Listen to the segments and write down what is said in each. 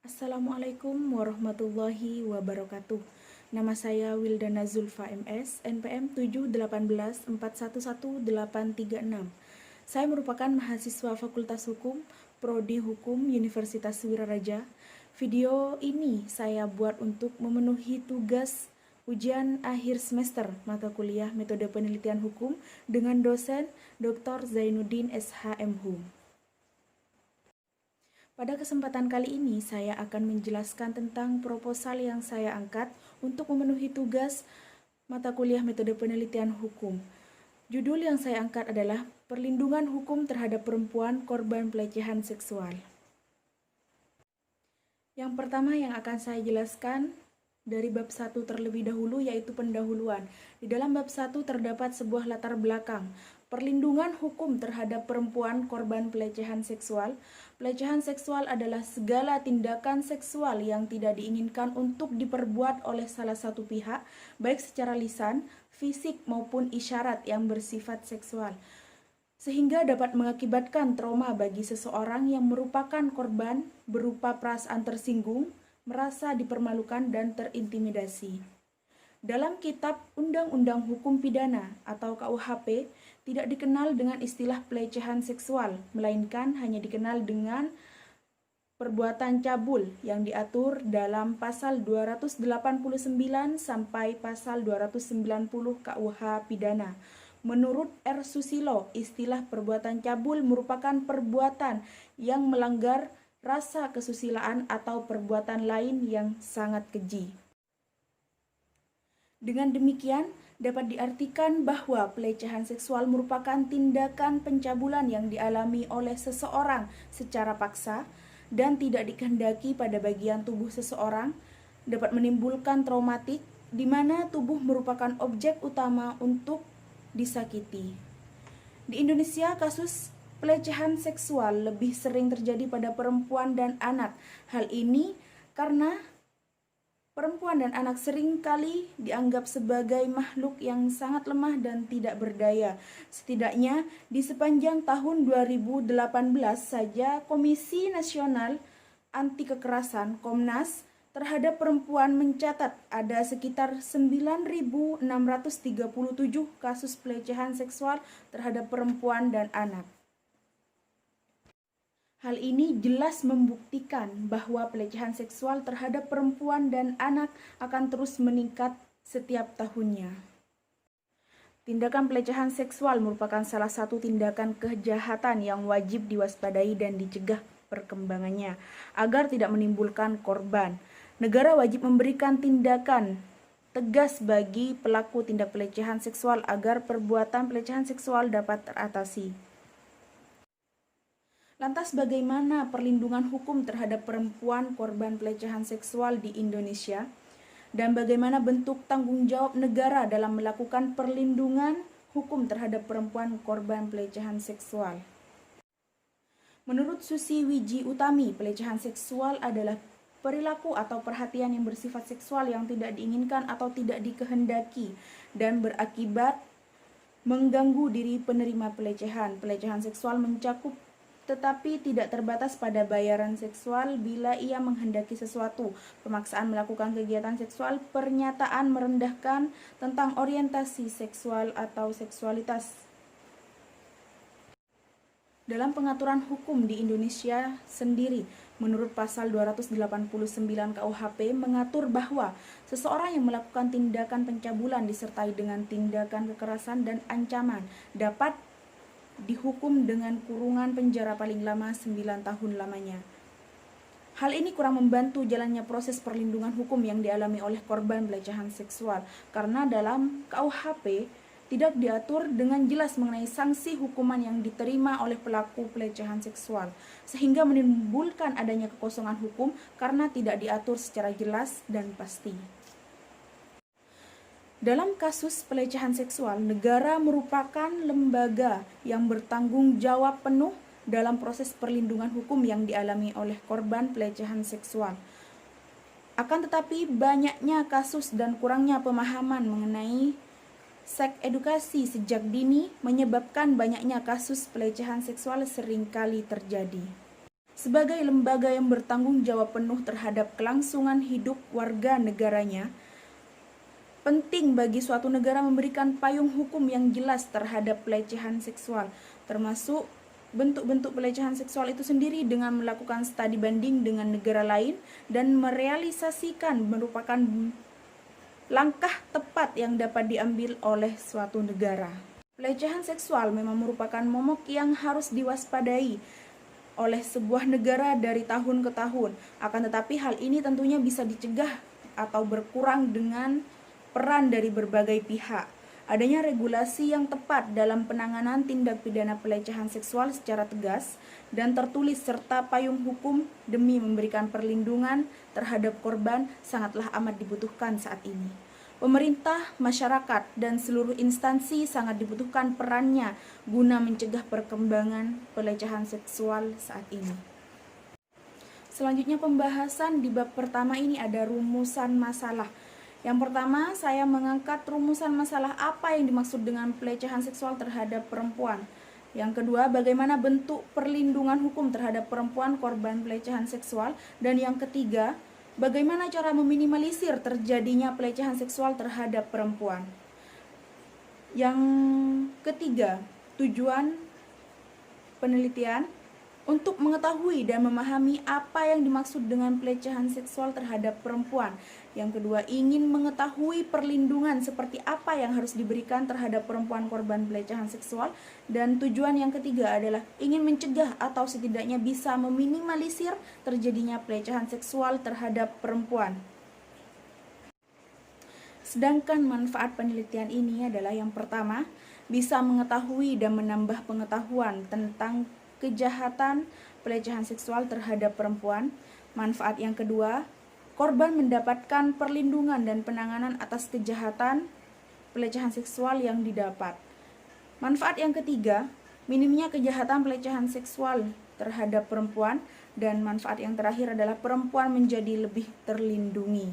Assalamualaikum warahmatullahi wabarakatuh. Nama saya Wildana Zulfa MS, NPM 718411836. Saya merupakan mahasiswa Fakultas Hukum, Prodi Hukum Universitas Wiraraja. Video ini saya buat untuk memenuhi tugas ujian akhir semester mata kuliah Metode Penelitian Hukum dengan dosen Dr. Zainuddin SHM Hum. Pada kesempatan kali ini, saya akan menjelaskan tentang proposal yang saya angkat untuk memenuhi tugas mata kuliah Metode Penelitian Hukum. Judul yang saya angkat adalah Perlindungan Hukum Terhadap Perempuan Korban Pelecehan Seksual. Yang pertama yang akan saya jelaskan dari bab 1 terlebih dahulu, yaitu pendahuluan. Di dalam bab 1 terdapat sebuah latar belakang. Perlindungan hukum terhadap perempuan korban pelecehan seksual. Pelecehan seksual adalah segala tindakan seksual yang tidak diinginkan untuk diperbuat oleh salah satu pihak, baik secara lisan, fisik, maupun isyarat yang bersifat seksual, sehingga dapat mengakibatkan trauma bagi seseorang yang merupakan korban berupa perasaan tersinggung, merasa dipermalukan, dan terintimidasi. Dalam kitab Undang-Undang Hukum Pidana atau KUHP tidak dikenal dengan istilah pelecehan seksual, melainkan hanya dikenal dengan perbuatan cabul yang diatur dalam pasal 289 sampai pasal 290 KUH Pidana. Menurut R. Susilo, istilah perbuatan cabul merupakan perbuatan yang melanggar rasa kesusilaan atau perbuatan lain yang sangat keji. Dengan demikian, dapat diartikan bahwa pelecehan seksual merupakan tindakan pencabulan yang dialami oleh seseorang secara paksa dan tidak dikehendaki pada bagian tubuh seseorang, dapat menimbulkan traumatik di mana tubuh merupakan objek utama untuk disakiti. Di Indonesia, kasus pelecehan seksual lebih sering terjadi pada perempuan dan anak. Hal ini karena perempuan dan anak seringkali dianggap sebagai makhluk yang sangat lemah dan tidak berdaya. Setidaknya di sepanjang tahun 2018 saja Komisi Nasional Anti Kekerasan (Komnas) terhadap perempuan mencatat ada sekitar 9.637 kasus pelecehan seksual terhadap perempuan dan anak. Hal ini jelas membuktikan bahwa pelecehan seksual terhadap perempuan dan anak akan terus meningkat setiap tahunnya. Tindakan pelecehan seksual merupakan salah satu tindakan kejahatan yang wajib diwaspadai dan dicegah perkembangannya agar tidak menimbulkan korban. Negara wajib memberikan tindakan tegas bagi pelaku tindak pelecehan seksual agar perbuatan pelecehan seksual dapat teratasi. Lantas bagaimana perlindungan hukum terhadap perempuan korban pelecehan seksual di Indonesia? Dan bagaimana bentuk tanggung jawab negara dalam melakukan perlindungan hukum terhadap perempuan korban pelecehan seksual? Menurut Susi Wiji Utami, pelecehan seksual adalah perilaku atau perhatian yang bersifat seksual yang tidak diinginkan atau tidak dikehendaki dan berakibat mengganggu diri penerima pelecehan. Pelecehan seksual mencakup tetapi tidak terbatas pada bayaran seksual bila ia menghendaki sesuatu, pemaksaan melakukan kegiatan seksual, pernyataan merendahkan tentang orientasi seksual atau seksualitas. Dalam pengaturan hukum di Indonesia sendiri, menurut pasal 289 KUHP mengatur bahwa seseorang yang melakukan tindakan pencabulan disertai dengan tindakan kekerasan dan ancaman dapat dihukum dengan kurungan penjara paling lama 9 tahun lamanya. Hal ini kurang membantu jalannya proses perlindungan hukum yang dialami oleh korban pelecehan seksual karena dalam KUHP tidak diatur dengan jelas mengenai sanksi hukuman yang diterima oleh pelaku pelecehan seksual, sehingga menimbulkan adanya kekosongan hukum karena tidak diatur secara jelas dan pasti. Dalam kasus pelecehan seksual, negara merupakan lembaga yang bertanggung jawab penuh dalam proses perlindungan hukum yang dialami oleh korban pelecehan seksual. Akan tetapi, banyaknya kasus dan kurangnya pemahaman mengenai seks edukasi sejak dini menyebabkan banyaknya kasus pelecehan seksual seringkali terjadi. Sebagai lembaga yang bertanggung jawab penuh terhadap kelangsungan hidup warga negaranya, penting bagi suatu negara memberikan payung hukum yang jelas terhadap pelecehan seksual, termasuk bentuk-bentuk pelecehan seksual itu sendiri dengan melakukan studi banding dengan negara lain dan merealisasikan merupakan langkah tepat yang dapat diambil oleh suatu negara. Pelecehan seksual memang merupakan momok yang harus diwaspadai oleh sebuah negara dari tahun ke tahun. Akan tetapi hal ini tentunya bisa dicegah atau berkurang dengan peran dari berbagai pihak. Adanya regulasi yang tepat dalam penanganan tindak pidana pelecehan seksual secara tegas dan tertulis serta payung hukum demi memberikan perlindungan terhadap korban sangatlah amat dibutuhkan saat ini. Pemerintah, masyarakat, dan seluruh instansi sangat dibutuhkan perannya guna mencegah perkembangan pelecehan seksual saat ini. Selanjutnya pembahasan di bab pertama ini ada rumusan masalah. Yang pertama, saya mengangkat rumusan masalah apa yang dimaksud dengan pelecehan seksual terhadap perempuan. Yang kedua, bagaimana bentuk perlindungan hukum terhadap perempuan korban pelecehan seksual. Dan yang ketiga, bagaimana cara meminimalisir terjadinya pelecehan seksual terhadap perempuan. Yang ketiga, tujuan penelitian untuk mengetahui dan memahami apa yang dimaksud dengan pelecehan seksual terhadap perempuan. Yang kedua, ingin mengetahui perlindungan seperti apa yang harus diberikan terhadap perempuan korban pelecehan seksual. Dan tujuan yang ketiga adalah ingin mencegah atau setidaknya bisa meminimalisir terjadinya pelecehan seksual terhadap perempuan. Sedangkan manfaat penelitian ini adalah yang pertama, bisa mengetahui dan menambah pengetahuan tentang kejahatan pelecehan seksual terhadap perempuan. Manfaat yang kedua, korban mendapatkan perlindungan dan penanganan atas kejahatan pelecehan seksual yang didapat. Manfaat yang ketiga, minimnya kejahatan pelecehan seksual terhadap perempuan. Dan manfaat yang terakhir adalah perempuan menjadi lebih terlindungi.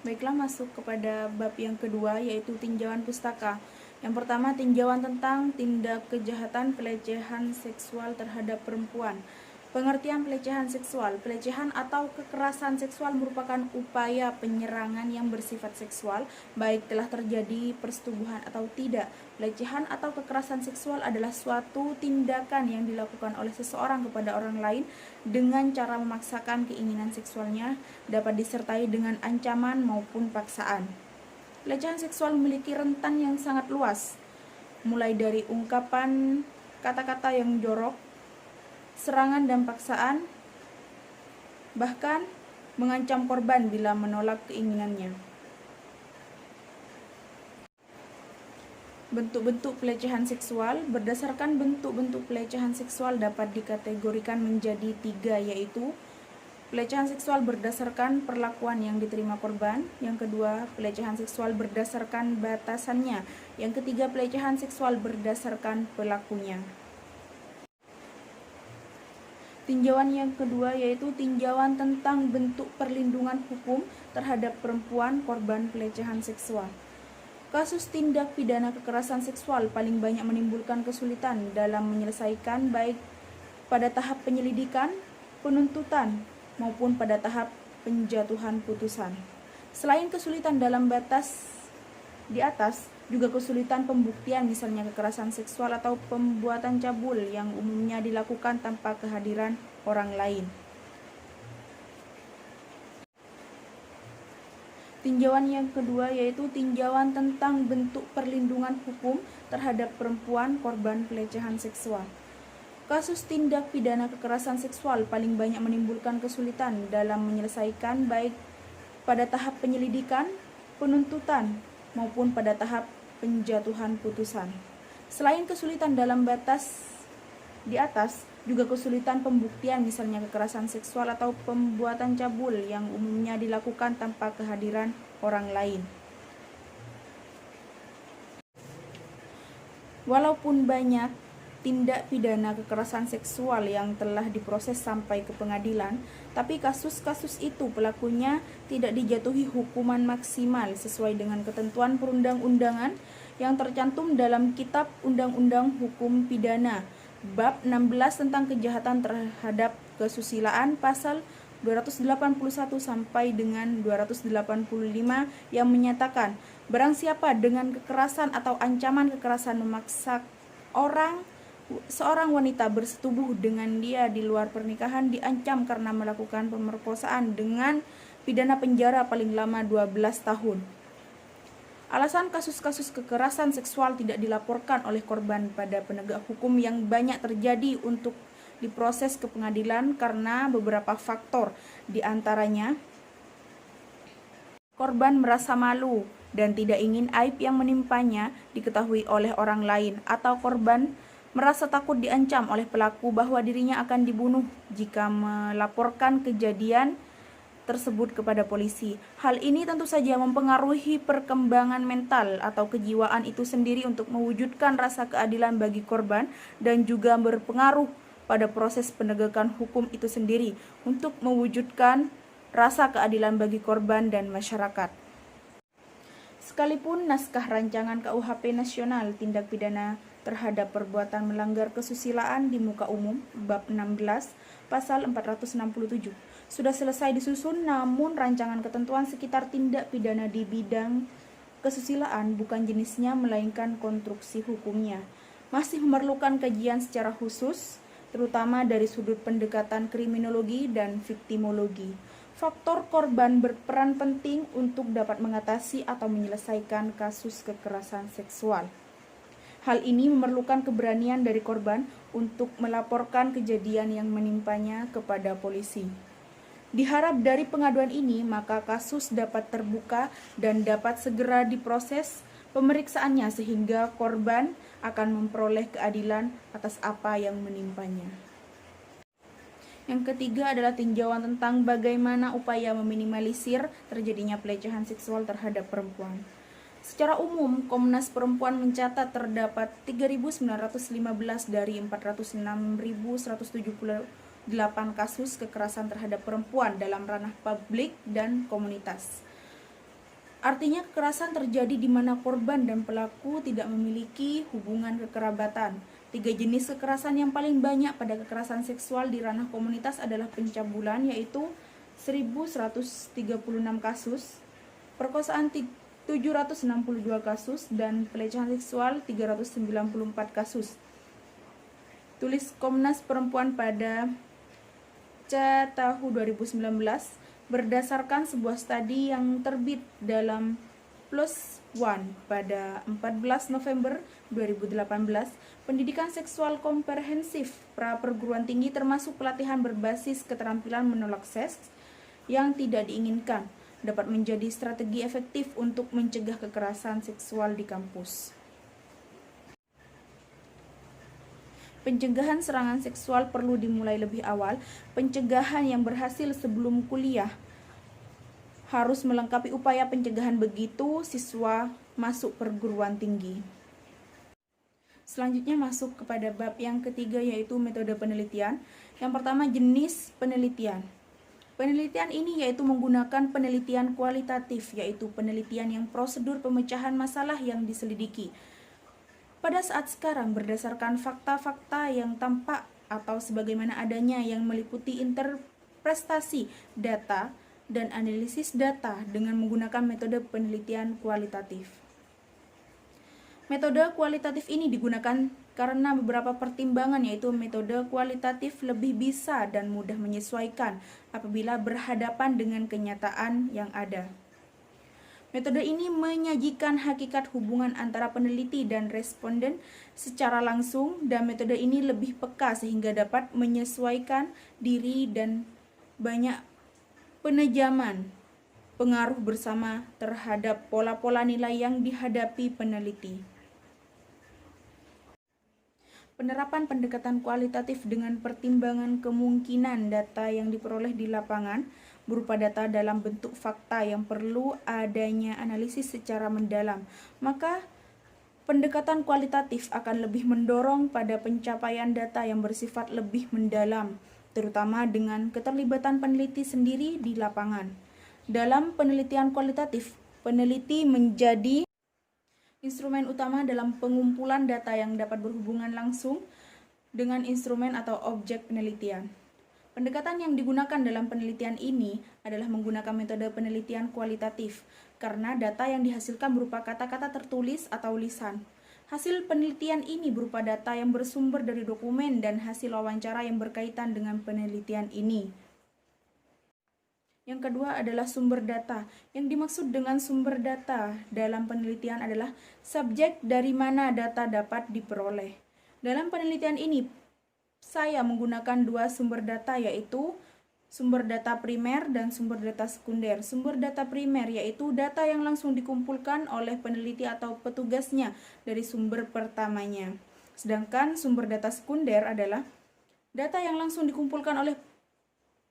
Baiklah, masuk kepada bab yang kedua, yaitu tinjauan pustaka. Yang pertama, tinjauan tentang tindak kejahatan pelecehan seksual terhadap perempuan. Pengertian pelecehan seksual. Pelecehan atau kekerasan seksual merupakan upaya penyerangan yang bersifat seksual, baik telah terjadi persetubuhan atau tidak. Pelecehan atau kekerasan seksual adalah suatu tindakan yang dilakukan oleh seseorang kepada orang lain dengan cara memaksakan keinginan seksualnya, dapat disertai dengan ancaman maupun paksaan. Pelecehan seksual memiliki rentan yang sangat luas, mulai dari ungkapan kata-kata yang jorok, serangan dan paksaan, bahkan mengancam korban bila menolak keinginannya. Bentuk-bentuk pelecehan seksual. Berdasarkan bentuk-bentuk pelecehan seksual dapat dikategorikan menjadi 3, yaitu pelecehan seksual berdasarkan perlakuan yang diterima korban. Yang kedua, pelecehan seksual berdasarkan batasannya. Yang ketiga, pelecehan seksual berdasarkan pelakunya. Tinjauan yang kedua yaitu tinjauan tentang bentuk perlindungan hukum terhadap perempuan korban pelecehan seksual. Kasus tindak pidana kekerasan seksual paling banyak menimbulkan kesulitan dalam menyelesaikan, baik pada tahap penyelidikan, penuntutan, maupun pada tahap penjatuhan putusan. Selain kesulitan dalam batas di atas, juga kesulitan pembuktian, misalnya kekerasan seksual atau pembuatan cabul yang umumnya dilakukan tanpa kehadiran orang lain. Tinjauan yang kedua yaitu tinjauan tentang bentuk perlindungan hukum terhadap perempuan korban pelecehan seksual. Kasus tindak pidana kekerasan seksual paling banyak menimbulkan kesulitan dalam menyelesaikan, baik pada tahap penyelidikan, penuntutan, maupun pada tahap penjatuhan putusan. Selain kesulitan dalam batas di atas, juga kesulitan pembuktian, misalnya kekerasan seksual atau pembuatan cabul yang umumnya dilakukan tanpa kehadiran orang lain. Walaupun banyak tindak pidana kekerasan seksual yang telah diproses sampai ke pengadilan, tapi kasus-kasus itu pelakunya tidak dijatuhi hukuman maksimal sesuai dengan ketentuan perundang-undangan yang tercantum dalam Kitab Undang-Undang Hukum Pidana Bab 16 tentang kejahatan terhadap kesusilaan pasal 281 sampai dengan 285 yang menyatakan barang siapa dengan kekerasan atau ancaman kekerasan memaksa seorang wanita bersetubuh dengan dia di luar pernikahan diancam karena melakukan pemerkosaan dengan pidana penjara paling lama 12 tahun. Alasan kasus-kasus kekerasan seksual tidak dilaporkan oleh korban pada penegak hukum yang banyak terjadi untuk diproses ke pengadilan karena beberapa faktor, di antaranya korban merasa malu dan tidak ingin aib yang menimpanya diketahui oleh orang lain, atau korban merasa takut diancam oleh pelaku bahwa dirinya akan dibunuh jika melaporkan kejadian tersebut kepada polisi. Hal ini tentu saja mempengaruhi perkembangan mental atau kejiwaan itu sendiri untuk mewujudkan rasa keadilan bagi korban dan juga berpengaruh pada proses penegakan hukum itu sendiri untuk mewujudkan rasa keadilan bagi korban dan masyarakat. Sekalipun naskah rancangan KUHP Nasional Tindak Pidana terhadap perbuatan melanggar kesusilaan di muka umum bab 16 pasal 467 sudah selesai disusun, namun rancangan ketentuan sekitar tindak pidana di bidang kesusilaan bukan jenisnya melainkan konstruksi hukumnya masih memerlukan kajian secara khusus, terutama dari sudut pendekatan kriminologi dan viktimologi. Faktor korban berperan penting untuk dapat mengatasi atau menyelesaikan kasus kekerasan seksual. Hal ini memerlukan keberanian dari korban untuk melaporkan kejadian yang menimpanya kepada polisi. Diharap dari pengaduan ini, maka kasus dapat terbuka dan dapat segera diproses pemeriksaannya sehingga korban akan memperoleh keadilan atas apa yang menimpanya. Yang ketiga adalah tinjauan tentang bagaimana upaya meminimalisir terjadinya pelecehan seksual terhadap perempuan. Secara umum, Komnas Perempuan mencatat terdapat 3.915 dari 406.178 kasus kekerasan terhadap perempuan dalam ranah publik dan komunitas. Artinya kekerasan terjadi di mana korban dan pelaku tidak memiliki hubungan kekerabatan. 3 jenis kekerasan yang paling banyak pada kekerasan seksual di ranah komunitas adalah pencabulan, yaitu 1.136 kasus, perkosaan 762 kasus, dan pelecehan seksual 394 kasus. Tulis Komnas Perempuan pada tahun 2019 berdasarkan sebuah studi yang terbit dalam PLOS ONE pada 14 November 2018, pendidikan seksual komprehensif pra perguruan tinggi termasuk pelatihan berbasis keterampilan menolak seks yang tidak diinginkan dapat menjadi strategi efektif untuk mencegah kekerasan seksual di kampus. Pencegahan serangan seksual perlu dimulai lebih awal. Pencegahan yang berhasil sebelum kuliah harus melengkapi upaya pencegahan begitu siswa masuk perguruan tinggi. Selanjutnya masuk kepada bab yang ketiga, yaitu metode penelitian. Yang pertama, jenis penelitian. Penelitian ini yaitu menggunakan penelitian kualitatif, yaitu penelitian yang prosedur pemecahan masalah yang diselidiki. Pada saat sekarang, berdasarkan fakta-fakta yang tampak atau sebagaimana adanya yang meliputi interpretasi data dan analisis data dengan menggunakan metode penelitian kualitatif. Metode kualitatif ini digunakan karena beberapa pertimbangan, yaitu metode kualitatif lebih bisa dan mudah menyesuaikan apabila berhadapan dengan kenyataan yang ada. Metode ini menyajikan hakikat hubungan antara peneliti dan responden secara langsung, dan metode ini lebih peka sehingga dapat menyesuaikan diri dan banyak penajaman pengaruh bersama terhadap pola-pola nilai yang dihadapi peneliti. Penerapan pendekatan kualitatif dengan pertimbangan kemungkinan data yang diperoleh di lapangan berupa data dalam bentuk fakta yang perlu adanya analisis secara mendalam, maka pendekatan kualitatif akan lebih mendorong pada pencapaian data yang bersifat lebih mendalam, terutama dengan keterlibatan peneliti sendiri di lapangan. Dalam penelitian kualitatif, peneliti menjadi instrumen utama dalam pengumpulan data yang dapat berhubungan langsung dengan instrumen atau objek penelitian. Pendekatan yang digunakan dalam penelitian ini adalah menggunakan metode penelitian kualitatif, karena data yang dihasilkan berupa kata-kata tertulis atau lisan. Hasil penelitian ini berupa data yang bersumber dari dokumen dan hasil wawancara yang berkaitan dengan penelitian ini. Yang kedua adalah sumber data. Yang dimaksud dengan sumber data dalam penelitian adalah subjek dari mana data dapat diperoleh. Dalam penelitian ini, saya menggunakan dua sumber data, yaitu sumber data primer dan sumber data sekunder. Sumber data primer yaitu data yang langsung dikumpulkan oleh peneliti atau petugasnya dari sumber pertamanya. Sedangkan sumber data sekunder adalah data yang langsung dikumpulkan oleh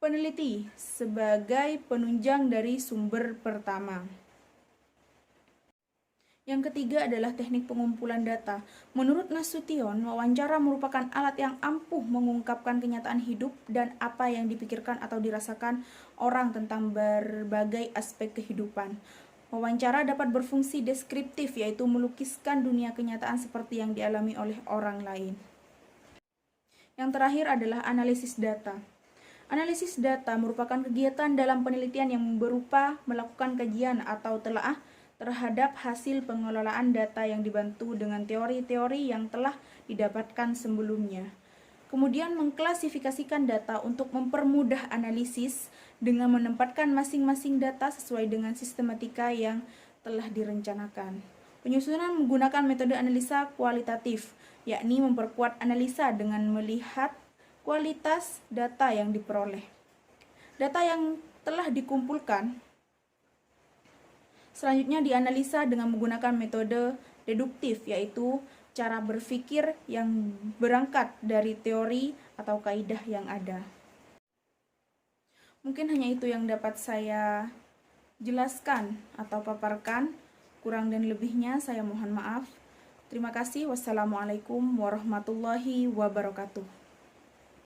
peneliti sebagai penunjang dari sumber pertama. Yang ketiga adalah teknik pengumpulan data. Menurut Nasution, wawancara merupakan alat yang ampuh mengungkapkan kenyataan hidup dan apa yang dipikirkan atau dirasakan orang tentang berbagai aspek kehidupan. Wawancara dapat berfungsi deskriptif, yaitu melukiskan dunia kenyataan seperti yang dialami oleh orang lain. Yang terakhir adalah analisis data. Analisis data merupakan kegiatan dalam penelitian yang berupa melakukan kajian atau telaah terhadap hasil pengelolaan data yang dibantu dengan teori-teori yang telah didapatkan sebelumnya. Kemudian mengklasifikasikan data untuk mempermudah analisis dengan menempatkan masing-masing data sesuai dengan sistematika yang telah direncanakan. Penyusunan menggunakan metode analisa kualitatif, yakni memperkuat analisa dengan melihat kualitas data yang diperoleh. Data yang telah dikumpulkan selanjutnya dianalisa dengan menggunakan metode deduktif, yaitu cara berpikir yang berangkat dari teori atau kaidah yang ada. Mungkin hanya itu yang dapat saya jelaskan atau paparkan. Kurang dan lebihnya saya mohon maaf. Terima kasih. Wassalamualaikum warahmatullahi wabarakatuh.